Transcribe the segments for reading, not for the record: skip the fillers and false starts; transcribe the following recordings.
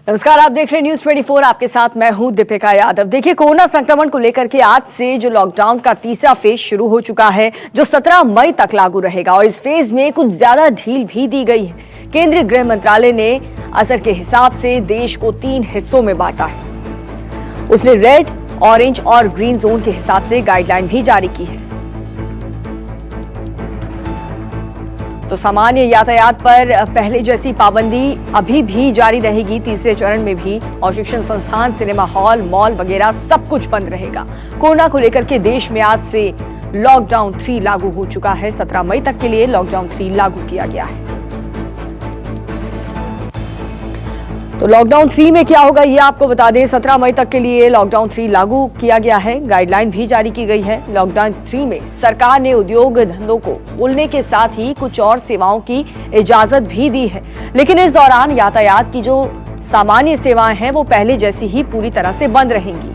नमस्कार, आप देख रहे हैं न्यूज 24। आपके साथ मैं हूं दीपिका यादव। देखिए, कोरोना संक्रमण को लेकर के आज से जो लॉकडाउन का तीसरा फेज शुरू हो चुका है, जो 17 मई तक लागू रहेगा और इस फेज में कुछ ज्यादा ढील भी दी गई है। केंद्रीय गृह मंत्रालय ने असर के हिसाब से देश को 3 हिस्सों में बांटा है। उसने रेड, ऑरेंज और ग्रीन जोन के हिसाब से गाइडलाइन भी जारी की है। तो सामान्य यातायात पर पहले जैसी पाबंदी अभी भी जारी रहेगी तीसरे चरण में भी, और शिक्षण संस्थान, सिनेमा हॉल, मॉल वगैरह सब कुछ बंद रहेगा। कोरोना को लेकर के देश में आज से लॉकडाउन 3 लागू हो चुका है। 17 मई तक के लिए लॉकडाउन 3 लागू किया गया है। तो लॉकडाउन 3 में क्या होगा ये आपको बता दें। 17 मई तक के लिए लॉकडाउन 3 लागू किया गया है। गाइडलाइन भी जारी की गई है। लॉकडाउन 3 में सरकार ने उद्योग धंधों को खोलने के साथ ही कुछ और सेवाओं की इजाजत भी दी है, लेकिन इस दौरान यातायात की जो सामान्य सेवाएं हैं वो पहले जैसी ही पूरी तरह से बंद रहेंगी।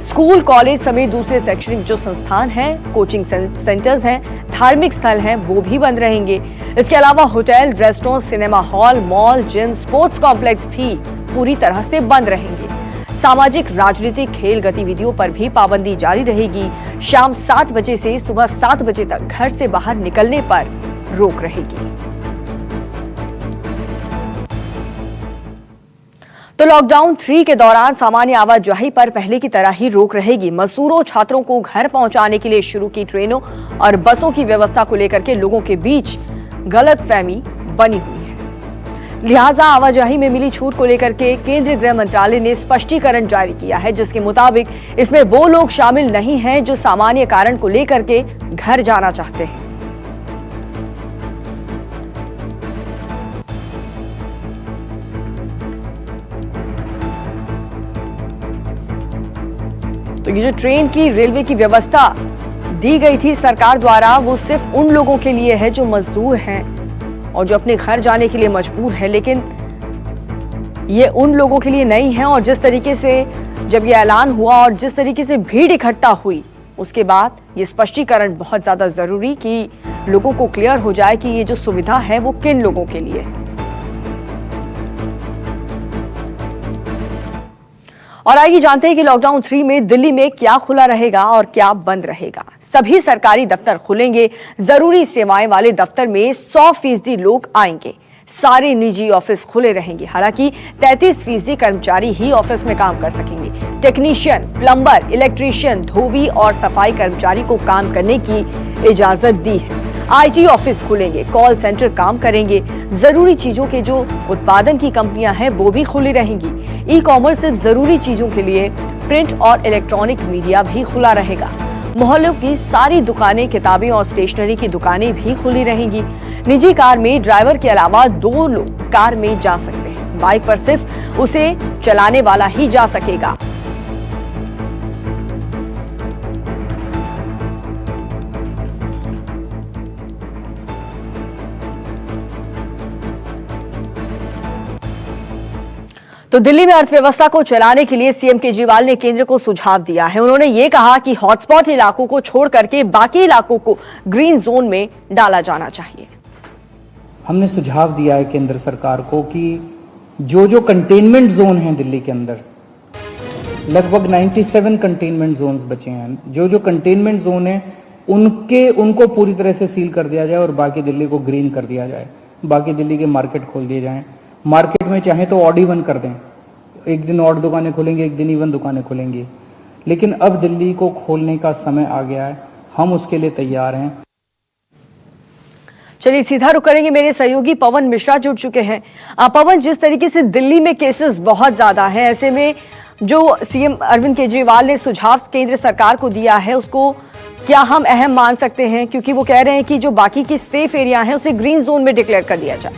स्कूल, कॉलेज समेत दूसरे शैक्षणिक जो संस्थान हैं, कोचिंग सेंटर्स हैं, धार्मिक स्थल हैं, वो भी बंद रहेंगे। इसके अलावा hotel, restaurant, cinema hall, mall, gym, sports complex भी पूरी तरह से बंद रहेंगे। सामाजिक, राजनीतिक, खेल गतिविधियों पर भी पाबंदी जारी रहेगी। शाम 7 बजे से सुबह 7 बजे तक घर से बाहर निकलने पर रोक रहेगी। तो लॉकडाउन 3 के दौरान सामान्य आवाजाही पर पहले की तरह ही रोक रहेगी। मजदूरों, छात्रों को घर पहुंचाने के लिए शुरू की ट्रेनों और बसों की व्यवस्था को लेकर के लोगों के बीच गलतफहमी बनी हुई है। लिहाजा आवाजाही में मिली छूट को लेकर के केंद्रीय गृह मंत्रालय ने स्पष्टीकरण जारी किया है, जिसके मुताबिक इसमें वो लोग शामिल नहीं हैं जो सामान्य कारण को लेकर के घर जाना चाहते हैं। तो ये जो ट्रेन की, रेलवे की व्यवस्था दी गई थी सरकार द्वारा, वो सिर्फ उन लोगों के लिए है जो मजदूर हैं और जो अपने घर जाने के लिए मजबूर है, लेकिन ये उन लोगों के लिए नहीं है। और जिस तरीके से जब ये ऐलान हुआ और जिस तरीके से भीड़ इकट्ठा हुई, उसके बाद ये स्पष्टीकरण बहुत ज्यादा जरूरी कि लोगों को क्लियर हो जाए कि ये जो सुविधा है वो किन लोगों के लिए है। और आइए जानते हैं कि लॉकडाउन 3 में दिल्ली में क्या खुला रहेगा और क्या बंद रहेगा। सभी सरकारी दफ्तर खुलेंगे। जरूरी सेवाएं वाले दफ्तर में 100% लोग आएंगे। सारे निजी ऑफिस खुले रहेंगे। हालांकि 33% कर्मचारी ही ऑफिस में काम कर सकेंगे। टेक्नीशियन, प्लम्बर, इलेक्ट्रीशियन, धोबी और सफाई कर्मचारी को काम करने की इजाजत दी है। आईटी ऑफिस खुलेंगे, कॉल सेंटर काम करेंगे। जरूरी चीजों के जो उत्पादन की कंपनियां हैं वो भी खुली रहेंगी। ई कॉमर्स से जरूरी चीजों के लिए प्रिंट और इलेक्ट्रॉनिक मीडिया भी खुला रहेगा। मोहल्लों की सारी दुकानें, किताबें और स्टेशनरी की दुकानें भी खुली रहेंगी। निजी कार में ड्राइवर के अलावा 2 लोग कार में जा सकते हैं। बाइक पर सिर्फ उसे चलाने वाला ही जा सकेगा। तो दिल्ली में अर्थव्यवस्था को चलाने के लिए सीएम केजरीवाल ने केंद्र को सुझाव दिया है। उन्होंने ये कहा कि हॉटस्पॉट इलाकों को छोड़ करके बाकी इलाकों को ग्रीन जोन में डाला जाना चाहिए। हमने सुझाव दिया है केंद्र सरकार को कि जो कंटेनमेंट जोन है दिल्ली के अंदर, लगभग 97 कंटेनमेंट जोन्स बचे हैं। जो कंटेनमेंट जोन है उनको पूरी तरह से सील कर दिया जाए और बाकी दिल्ली को ग्रीन कर दिया जाए। बाकी दिल्ली के मार्केट खोल दिए जाएं। मार्केट में चाहे तो ऑड इवन कर दें, एक दिन ऑड दुकानें खुलेंगी, एक दिन इवन दुकानें खुलेंगी, लेकिन अब दिल्ली को खोलने का समय आ गया है। हम उसके लिए तैयार हैं। चलिए सीधा रुक करेंगे, मेरे सहयोगी पवन मिश्रा जुड़ चुके हैं। पवन, जिस तरीके से दिल्ली में केसेस बहुत ज्यादा हैं, ऐसे में जो सीएम अरविंद केजरीवाल ने सुझाव केंद्र सरकार को दिया है उसको क्या हम अहम मान सकते हैं? क्योंकि वो कह रहे हैं कि जो बाकी की सेफ एरिया हैं उसे ग्रीन जोन में डिक्लेयर कर दिया जाए।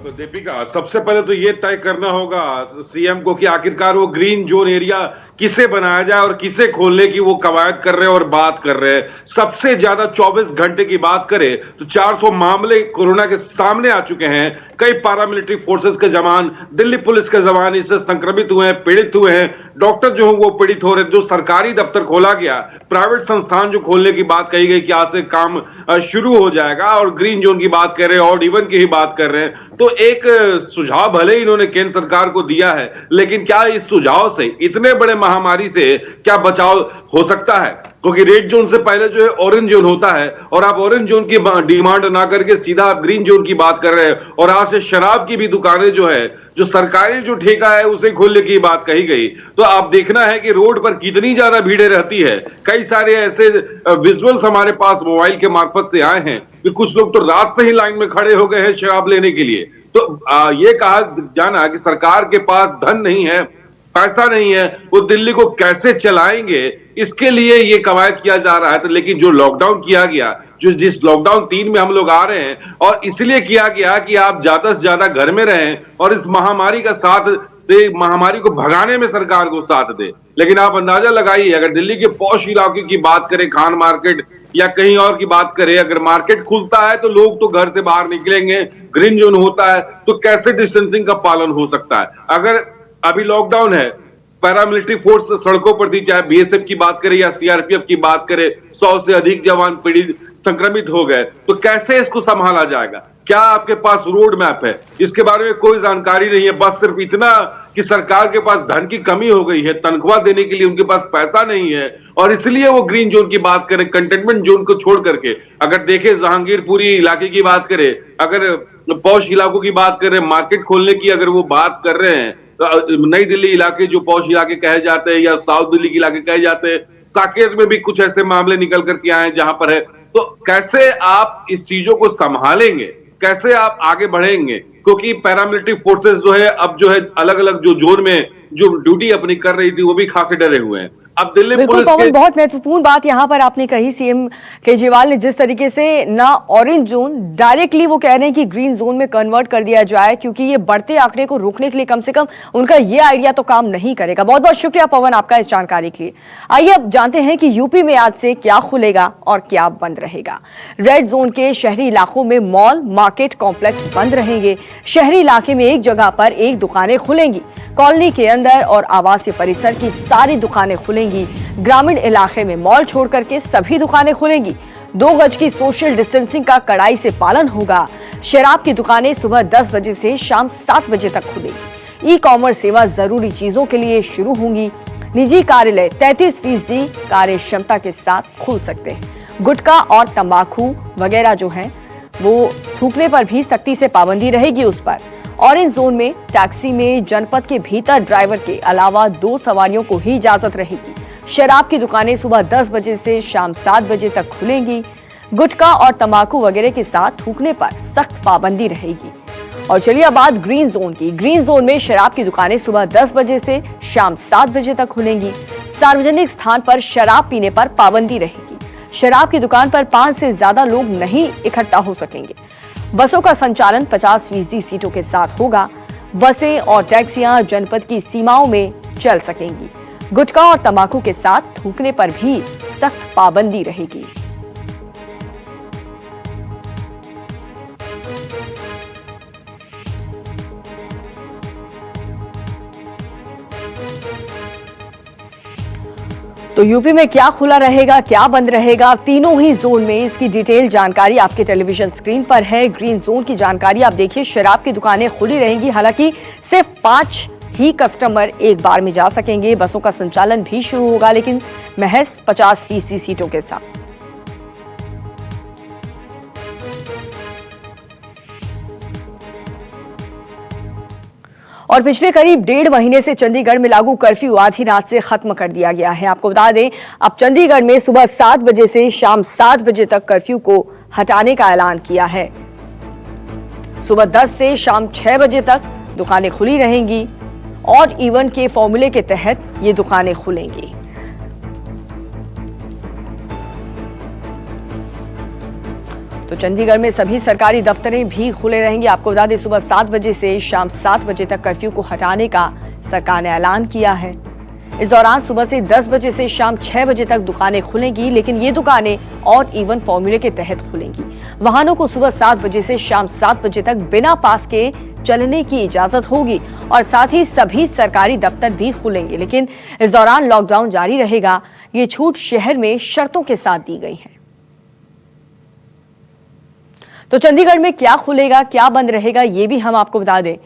तो दीपिका, सबसे पहले तो ये तय करना होगा सीएम को कि आखिरकार वो ग्रीन जोन एरिया किसे बनाया जाए और किसे खोलने की वो कवायद कर रहे हैं और बात कर रहे हैं। सबसे ज्यादा 24 घंटे की बात करें तो 400 मामले कोरोना के सामने आ चुके हैं। कई पैरामिलिट्री फोर्सेस के जवान, दिल्ली पुलिस के जवान इससे संक्रमित हुए हैं, पीड़ित हुए हैं। डॉक्टर जो हैं वो पीड़ित हो रहे हैं। जो सरकारी दफ्तर खोला गया, प्राइवेट संस्थान जो खोलने की बात कही गई कि आज से काम शुरू हो जाएगा, और ग्रीन जोन की बात कर रहे हैं, ऑड इवन की ही बात कर रहे हैं। तो एक सुझाव भले ही इन्होंने केंद्र सरकार को दिया है, लेकिन क्या इस सुझाव से इतने बड़े महामारी से क्या बचाव हो सकता है? क्योंकि रेड जोन से पहले जो है ऑरेंज जोन होता है, और आप ऑरेंज जोन की डिमांड ना करके सीधा आप ग्रीन जोन की बात कर रहे हैं। और आज से शराब की भी दुकानें जो है, जो सरकारी जो ठेका है उसे खोलने की बात कही गई। तो आप देखना है कि रोड पर कितनी ज्यादा भीड़ें रहती है। कई सारे ऐसे विजुअल्स हमारे पास मोबाइल के मार्फत से आए हैं कि कुछ लोग तो रात से ही लाइन में खड़े हो गए हैं शराब लेने के लिए। तो ये कहा जाना कि सरकार के पास धन नहीं है, पैसा नहीं है, वो दिल्ली को कैसे चलाएंगे, इसके लिए ये कवायद किया जा रहा है। तो लेकिन जो लॉकडाउन किया गया, जो जिस लॉकडाउन 3 में हम लोग आ रहे हैं, और इसलिए किया गया कि आप ज्यादा से ज्यादा घर में रहें और इस महामारी का साथ दे, महामारी को भगाने में सरकार को साथ दे। लेकिन आप अंदाजा लगाइए, अगर दिल्ली के पॉश इलाके की बात करें, खान मार्केट या कहीं और की बात करें, अगर मार्केट खुलता है तो लोग तो घर से बाहर निकलेंगे, ग्रीन जोन होता है, तो कैसे डिस्टेंसिंग का पालन हो सकता है? अगर अभी लॉकडाउन है, पैरामिलिट्री फोर्स सड़कों पर थी, चाहे बीएसएफ की बात करें या सीआरपीएफ की बात करें, 100 से अधिक जवान पीड़ित संक्रमित हो गए, तो कैसे इसको संभाला जाएगा? क्या आपके पास रोड मैप है? इसके बारे में कोई जानकारी नहीं है। बस सिर्फ इतना कि सरकार के पास धन की कमी हो गई है, तनख्वाह देने के लिए उनके पास पैसा नहीं है, और इसलिए वो ग्रीन जोन की बात करें, कंटेनमेंट जोन को छोड़ करके। अगर देखें जहांगीरपुरी इलाके की बात करें, अगर पौष इलाकों की बात करें, मार्केट खोलने की अगर वो बात कर रहे हैं, तो नई दिल्ली इलाके जो पौष इलाके कहे जाते हैं या साउथ दिल्ली के इलाके कहे जाते हैं, साकेत में भी कुछ ऐसे मामले निकल करके आए हैं जहां पर है। तो कैसे आप इस चीजों को संभालेंगे, कैसे आप आगे बढ़ेंगे? क्योंकि पैरामिलिट्री फोर्सेस जो है अब जो है अलग अलग जो जोन में जो ड्यूटी अपनी कर रही थी वो भी खासे डरे हुए हैं। अब दिल्ली बिल्कुल पुलिस पवन, बहुत महत्वपूर्ण बात यहाँ पर आपने कही। सीएम केजरीवाल ने जिस तरीके से ना ऑरेंज जोन, डायरेक्टली वो कह रहे हैं कि ग्रीन जोन में कन्वर्ट कर दिया जाए, क्योंकि ये बढ़ते आंकड़े को रोकने के लिए कम से कम उनका ये आइडिया तो काम नहीं करेगा। बहुत बहुत शुक्रिया पवन आपका इस जानकारी के लिए। आइए अब जानते हैं कि यूपी में आज से क्या खुलेगा और क्या बंद रहेगा। रेड जोन के शहरी इलाकों में मॉल, मार्केट कॉम्प्लेक्स बंद रहेंगे। शहरी इलाके में एक जगह पर एक दुकानें खुलेंगी। कॉलोनी के अंदर और आवासीय परिसर की सारी दुकानें खुलेंगी। ग्रामीण इलाके में मॉल छोड़ करके सभी दुकानें खुलेंगी। 2 गज की सोशल डिस्टेंसिंग का कड़ाई से पालन होगा। शराब की दुकानें सुबह 10 बजे से शाम 7 बजे तक खुलेगी। ई कॉमर्स सेवा जरूरी चीजों के लिए शुरू होंगी। निजी कार्यालय 33% कार्य क्षमता के साथ खुल सकते हैं। गुटखा और तंबाकू वगैरह जो है वो थूकने पर भी सख्ती से पाबंदी रहेगी उस पर। ऑरेंज जोन में टैक्सी में जनपद के भीतर ड्राइवर के अलावा 2 सवारियों को ही इजाजत रहेगी। शराब की दुकानें सुबह 10 बजे से शाम 7 बजे तक खुलेंगी। गुटखा और तंबाकू वगैरह के साथ थूकने पर सख्त पाबंदी रहेगी। और चलिए अब बात ग्रीन जोन की। ग्रीन जोन में शराब की दुकानें सुबह 10 बजे से शाम 7 बजे तक खुलेंगी। सार्वजनिक स्थान पर शराब पीने पर पाबंदी रहेगी। शराब की दुकान पर 5 से ज्यादा लोग नहीं इकट्ठा हो सकेंगे। बसों का संचालन 50% सीटों के साथ होगा। बसें और टैक्सियां जनपद की सीमाओं में चल सकेंगी। गुटखा और तंबाकू के साथ थूकने पर भी सख्त पाबंदी रहेगी। तो यूपी में क्या खुला रहेगा, क्या बंद रहेगा, तीनों ही जोन में इसकी डिटेल जानकारी आपके टेलीविजन स्क्रीन पर है। ग्रीन जोन की जानकारी आप देखिए, शराब की दुकानें खुली रहेंगी। हालांकि सिर्फ 5 ही कस्टमर एक बार में जा सकेंगे। बसों का संचालन भी शुरू होगा, लेकिन महज 50% सीटों के साथ। और पिछले करीब 1.5 महीने से चंडीगढ़ में लागू कर्फ्यू आधी रात से खत्म कर दिया गया है। आपको बता दें, अब चंडीगढ़ में सुबह 7 बजे से शाम 7 बजे तक कर्फ्यू को हटाने का ऐलान किया है। सुबह 10 से शाम 6 बजे तक दुकानें खुली रहेंगी। ऑड इवन के फॉर्मूले के तहत ये दुकानें खुलेंगी। तो चंडीगढ़ में सभी सरकारी दफ्तरें भी खुले रहेंगे। आपको बता दें, सुबह 7 बजे से शाम 7 बजे तक कर्फ्यू को हटाने का सरकार ने ऐलान किया है। इस दौरान सुबह से 10 बजे से शाम 6 बजे तक दुकानें खुलेंगी, लेकिन ये दुकानें ऑड इवन फॉर्मूले के तहत खुलेंगी। वाहनों को सुबह 7 बजे से शाम 7 बजे तक बिना पास के चलने की इजाजत होगी और साथ ही सभी सरकारी दफ्तर भी खुलेंगे, लेकिन इस दौरान लॉकडाउन जारी रहेगा। ये छूट शहर में शर्तों के साथ दी गई है। तो चंडीगढ़ में क्या खुलेगा, क्या बंद रहेगा, ये भी हम आपको बता दें।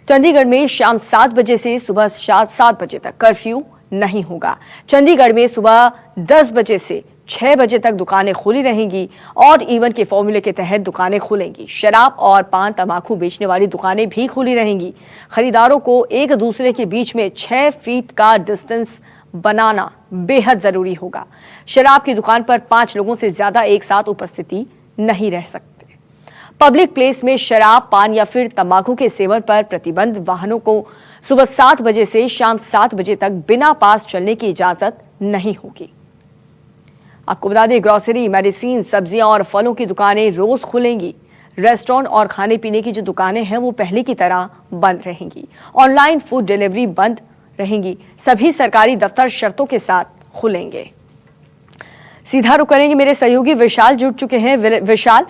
चंडीगढ़ में शाम 7 बजे से सुबह 7 बजे तक कर्फ्यू नहीं होगा। चंडीगढ़ में सुबह 10 बजे से 6 बजे तक दुकानें खुली रहेंगी। ऑड इवन के फॉर्मूले के तहत दुकानें खुलेंगी। शराब और पान तंबाकू बेचने वाली दुकानें भी खुली रहेंगी। खरीदारों को एक दूसरे के बीच में 6 फीट का डिस्टेंस बनाना बेहद जरूरी होगा। शराब की दुकान पर 5 लोगों से ज्यादा एक साथ उपस्थिति नहीं रह सकते। पब्लिक प्लेस में शराब, पान या फिर तंबाकू के सेवन पर प्रतिबंध। वाहनों को सुबह 7 बजे से शाम 7 बजे तक बिना पास चलने की इजाजत नहीं होगी। आपको बता दें, ग्रोसरी, मेडिसिन, सब्जियां और फलों की दुकानें रोज खुलेंगी। रेस्टोरेंट और खाने पीने की जो दुकानें हैं वो पहले की तरह बंद रहेंगी। ऑनलाइन फूड डिलीवरी बंद रहेंगी। सभी सरकारी दफ्तर शर्तों के साथ खुलेंगे। सीधा रुख करेंगे, मेरे सहयोगी विशाल जुड़ चुके हैं। विशाल,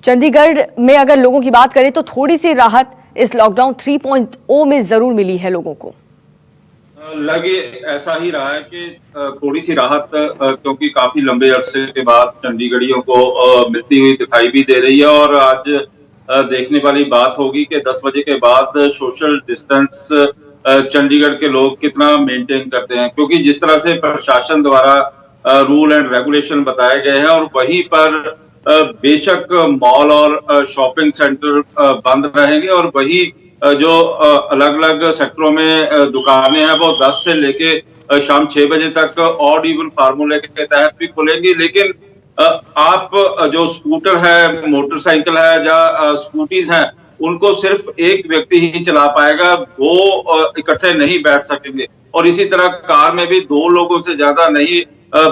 चंडीगढ़ में अगर लोगों की बात करें तो थोड़ी सी राहत इस लॉकडाउन 3.0 में जरूर मिली है लोगों को। लगे ऐसा ही रहा है कि थोड़ी सी राहत, क्योंकि काफी लंबे अरसे के बाद चंडीगढ़ियों को मिलती हुई दिखाई भी दे रही है। और आज देखने वाली बात होगी कि 10 बजे के बाद सोशल डिस्टेंस चंडीगढ़ के लोग कितना मेंटेन करते हैं, क्योंकि जिस तरह से प्रशासन द्वारा रूल एंड रेगुलेशन बताए गए हैं और वहीं पर बेशक मॉल और शॉपिंग सेंटर बंद रहेंगे और वही जो अलग अलग सेक्टरों में दुकानें हैं वो 10 से लेके शाम 6 बजे तक ऑड इवन फार्मूले के तहत भी खुलेंगी। लेकिन आप जो स्कूटर है, मोटरसाइकिल है या स्कूटीज हैं, उनको सिर्फ एक व्यक्ति ही चला पाएगा, वो इकट्ठे नहीं बैठ सकेंगे। और इसी तरह कार में भी 2 लोगों से ज्यादा नहीं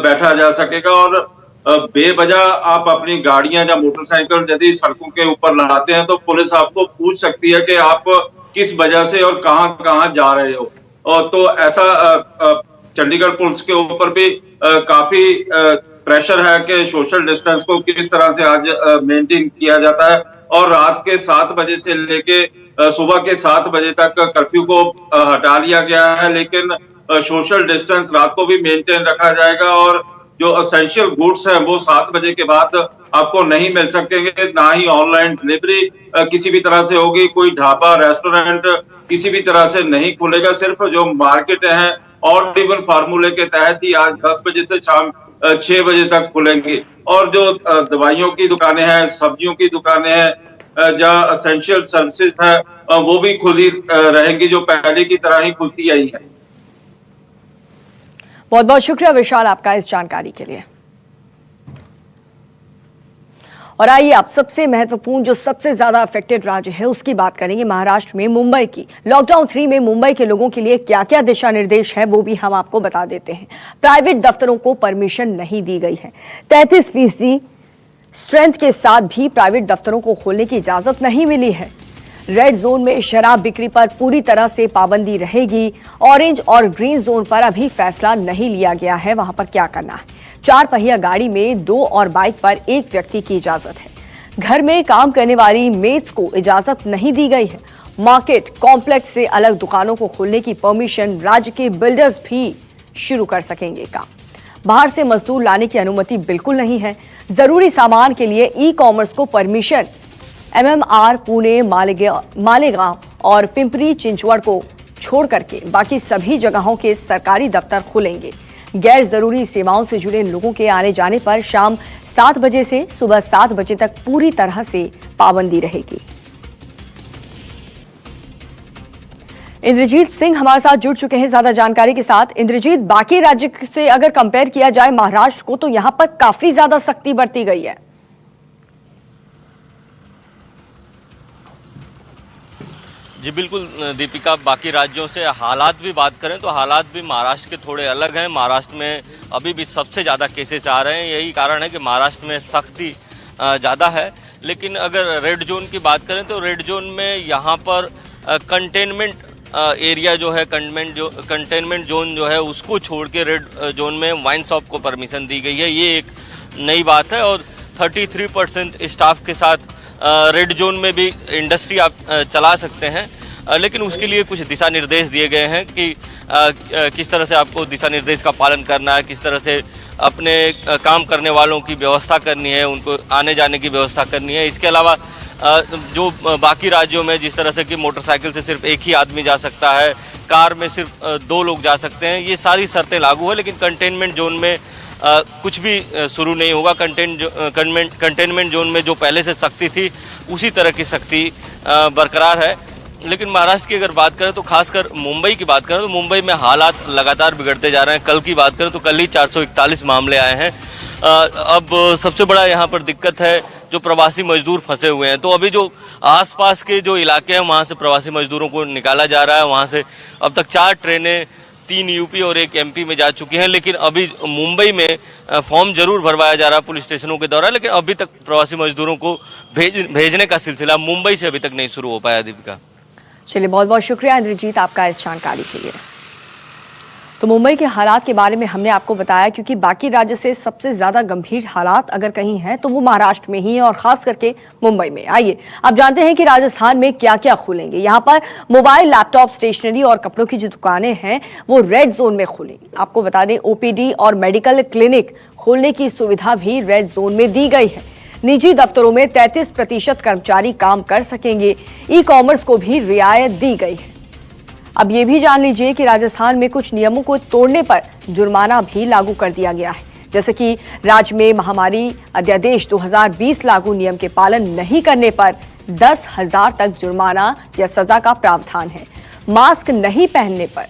बैठा जा सकेगा। और बेवजह आप अपनी गाड़ियां या मोटरसाइकिल यदि सड़कों के ऊपर लगाते हैं तो पुलिस आपको पूछ सकती है कि आप किस वजह से और कहां जा रहे हो। और तो ऐसा चंडीगढ़ पुलिस के ऊपर भी काफी प्रेशर है कि सोशल डिस्टेंस को किस तरह से आज मेंटेन किया जाता है। और रात के 7 बजे से लेके सुबह के 7 बजे तक कर्फ्यू को हटा लिया गया है, लेकिन सोशल डिस्टेंस रात को भी मेंटेन रखा जाएगा। और जो असेंशियल गुड्स हैं वो 7 बजे के बाद आपको नहीं मिल सकेंगे, ना ही ऑनलाइन डिलीवरी किसी भी तरह से होगी। कोई ढाबा, रेस्टोरेंट किसी भी तरह से नहीं खुलेगा। सिर्फ जो मार्केट है ऑड इवन फार्मूले के तहत ही आज 10 बजे से शाम 6 बजे तक खुलेंगी। और जो दवाइयों की दुकानें हैं, सब्जियों की दुकानें हैं, या असेंशियल सर्विसेज है, वो भी खुली रहेंगी, जो पहले की तरह ही खुलती आई है। बहुत बहुत शुक्रिया विशाल आपका इस जानकारी के लिए। और आइए आप सबसे महत्वपूर्ण, जो सबसे ज्यादा अफेक्टेड राज्य है उसकी बात करेंगे, महाराष्ट्र में मुंबई की। लॉकडाउन 3 में मुंबई के लोगों के लिए क्या क्या दिशा निर्देश है वो भी हम आपको बता देते हैं। प्राइवेट दफ्तरों को परमिशन नहीं दी गई है। 33% स्ट्रेंथ के साथ भी प्राइवेट दफ्तरों को खोलने की इजाजत नहीं मिली है। रेड जोन में शराब बिक्री पर पूरी तरह से पाबंदी रहेगी। ऑरेंज और ग्रीन जोन पर अभी फैसला नहीं लिया गया है, वहां पर क्या करना है। 4 पहिया गाड़ी में 2 और बाइक पर 1 व्यक्ति की इजाजत है। घर में काम करने वाली मेड्स को इजाजत नहीं दी गई है। मार्केट कॉम्प्लेक्स से अलग दुकानों को खोलने की परमिशन राज्य के बिल्डर्स भी शुरू कर सकेंगे काम। बाहर से मजदूर लाने की अनुमति बिल्कुल नहीं है। जरूरी सामान के लिए ई कॉमर्स को परमिशन। MMR पुणे, मालेगांव और पिंपरी चिंचवड़ को छोड़ करके बाकी सभी जगहों के सरकारी दफ्तर खुलेंगे। गैर जरूरी सेवाओं से जुड़े लोगों के आने जाने पर शाम 7 बजे से सुबह 7 बजे तक पूरी तरह से पाबंदी रहेगी। इंद्रजीत सिंह हमारे साथ जुड़ चुके हैं ज्यादा जानकारी के साथ। इंद्रजीत, बाकी राज्य से अगर कंपेयर किया जाए महाराष्ट्र को, तो यहां पर काफी ज्यादा सख्ती बरती गई है। जी बिल्कुल दीपिका, बाकी राज्यों से हालात भी बात करें तो हालात भी महाराष्ट्र के थोड़े अलग हैं। महाराष्ट्र में अभी भी सबसे ज़्यादा केसेस आ रहे हैं। यही कारण है कि महाराष्ट्र में सख्ती ज़्यादा है। लेकिन अगर रेड जोन की बात करें तो रेड जोन में यहाँ पर कंटेनमेंट एरिया जो है कंटेनमेंट जोन जो है उसको छोड़ के रेड जोन में वाइन शॉप को परमिशन दी गई है। ये एक नई बात है और 33% स्टाफ के साथ रेड जोन में भी इंडस्ट्री आप चला सकते हैं, लेकिन उसके लिए कुछ दिशा निर्देश दिए गए हैं कि किस तरह से आपको दिशा निर्देश का पालन करना है, किस तरह से अपने काम करने वालों की व्यवस्था करनी है, उनको आने जाने की व्यवस्था करनी है। इसके अलावा जो बाकी राज्यों में जिस तरह से कि मोटरसाइकिल से सिर्फ एक ही आदमी जा सकता है, कार में सिर्फ 2 लोग जा सकते हैं, ये सारी शर्तें लागू है। लेकिन कंटेनमेंट जोन में कुछ भी शुरू नहीं होगा। कंटेनमेंट जोन में जो पहले से सख्ती थी उसी तरह की सख्ती बरकरार है। लेकिन महाराष्ट्र की अगर बात करें तो खासकर मुंबई की बात करें तो मुंबई में हालात लगातार बिगड़ते जा रहे हैं। कल की बात करें तो कल ही 441 मामले आए हैं। अब सबसे बड़ा यहाँ पर दिक्कत है जो प्रवासी मजदूर फंसे हुए हैं। तो अभी जो आसपास के जो इलाके हैं वहाँ से प्रवासी मजदूरों को निकाला जा रहा है। वहाँ से अब तक 4 ट्रेनें 3 यूपी और 1 एमपी में जा चुकी हैं। लेकिन अभी मुंबई में फॉर्म जरूर भरवाया जा रहा है पुलिस स्टेशनों के दौरान, लेकिन अभी तक प्रवासी मजदूरों को भेजने का सिलसिला मुंबई से अभी तक नहीं शुरू हो पाया। दीपिका, चलिए, बहुत बहुत शुक्रिया इंद्रजीत आपका इस जानकारी के लिए। तो मुंबई के हालात के बारे में हमने आपको बताया, क्योंकि बाकी राज्य से सबसे ज्यादा गंभीर हालात अगर कहीं हैं तो वो महाराष्ट्र में ही है, और खास करके मुंबई में। आइए अब जानते हैं कि राजस्थान में क्या क्या खुलेंगे। यहाँ पर मोबाइल, लैपटॉप, स्टेशनरी और कपड़ों की जो दुकानें हैं वो रेड जोन में खुलेंगी। आपको बता दें, ओपीडी और मेडिकल क्लिनिक खोलने की सुविधा भी रेड जोन में दी गई है। निजी दफ्तरों में 33% कर्मचारी काम कर सकेंगे। ई कॉमर्स को भी रियायत दी गई है। अब ये भी जान लीजिए कि राजस्थान में कुछ नियमों को तोड़ने पर जुर्माना भी लागू कर दिया गया है, जैसे कि राज्य में महामारी अध्यादेश 2020 लागू नियम के पालन नहीं करने पर 10,000 तक जुर्माना या सजा का प्रावधान है। मास्क नहीं पहनने पर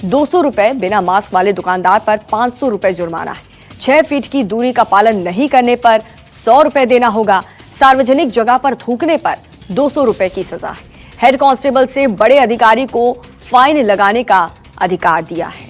200 रुपए, बिना मास्क वाले दुकानदार पर 500 रुपए जुर्माना है। 6 फीट की दूरी का पालन नहीं करने पर 100 रुपए देना होगा। सार्वजनिक जगह पर थूकने पर 200 रुपए की सजा है। हेड कांस्टेबल से बड़े अधिकारी को फाइन लगाने का अधिकार दिया है।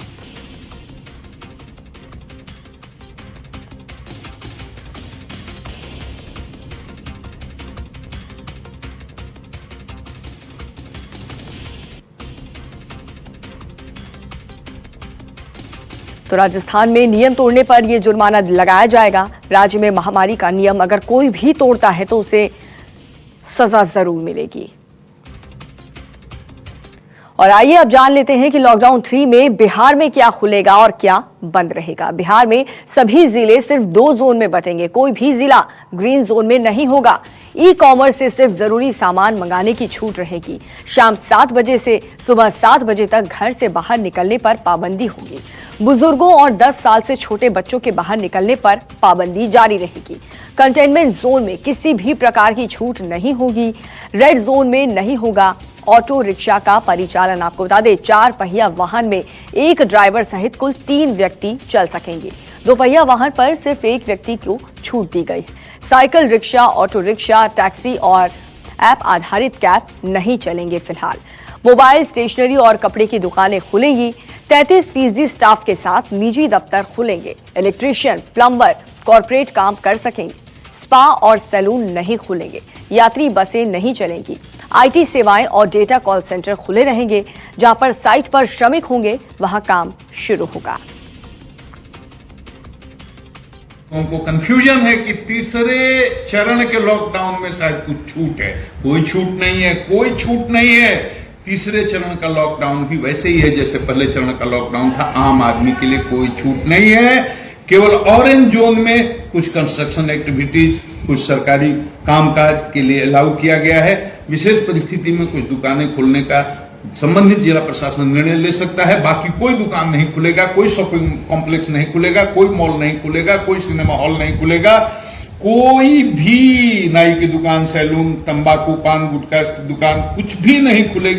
तो राजस्थान में नियम तोड़ने पर यह जुर्माना लगाया जाएगा। राज्य में महामारी का नियम अगर कोई भी तोड़ता है तो उसे सजा जरूर मिलेगी। और आइए अब जान लेते हैं कि लॉकडाउन 3 में बिहार में क्या खुलेगा और क्या बंद रहेगा। बिहार में सभी जिले सिर्फ 2 जोन में बटेंगे। कोई भी जिला ग्रीन जोन में नहीं होगा। ई कॉमर्स से सिर्फ जरूरी सामान मंगाने की छूट रहेगी। शाम 7 बजे से सुबह 7 बजे तक घर से बाहर निकलने पर पाबंदी होगी। बुजुर्गों और 10 साल से छोटे बच्चों के बाहर निकलने पर पाबंदी जारी रहेगी। कंटेनमेंट जोन में किसी भी प्रकार की छूट नहीं होगी। रेड जोन में नहीं होगा ऑटो रिक्शा का परिचालन। आपको बता दें, 4 पहिया वाहन में 1 ड्राइवर सहित कुल 3 व्यक्ति चल सकेंगे। 2 पहिया वाहन पर सिर्फ 1 व्यक्ति को छूट दी गई है। Cycle rickshaw, auto rickshaw, taxi और ऐप आधारित कैब नहीं चलेंगे। फिलहाल मोबाइल, स्टेशनरी और कपड़े की दुकानें खुलेंगी। 33% स्टाफ के साथ निजी दफ्तर खुलेंगे। इलेक्ट्रीशियन, प्लम्बर, कॉर्पोरेट काम कर सकेंगे। स्पा और सैलून नहीं खुलेंगे। यात्री बसें नहीं चलेंगी। आईटी सेवाएं और डेटा कॉल सेंटर खुले रहेंगे। जहां पर साइट पर श्रमिक होंगे वहां काम शुरू होगा। उनको कंफ्यूजन है कि तीसरे चरण के लॉकडाउन में शायद कुछ छूट है। कोई छूट नहीं है, कोई छूट नहीं है। तीसरे चरण का लॉकडाउन भी वैसे ही है जैसे पहले चरण का लॉकडाउन था। आम आदमी के लिए कोई छूट नहीं है। केवल ऑरेंज जोन में कुछ कंस्ट्रक्शन एक्टिविटीज, कुछ सरकारी कामकाज के लिए अलाउ किया गया है। विशेष परिस्थिति में कुछ दुकानें खोलने का संबंधित जिला प्रशासन निर्णय ले सकता है। बाकी कोई दुकान नहीं खुलेगा, कोई शॉपिंग कॉम्प्लेक्स नहीं खुलेगा, कोई मॉल नहीं खुलेगा, कोई सिनेमा हॉल नहीं खुलेगा, कोई भी नाई की दुकान, सैलून, तंबाकू, पान गुटखा की दुकान कुछ भी नहीं खुलेगी।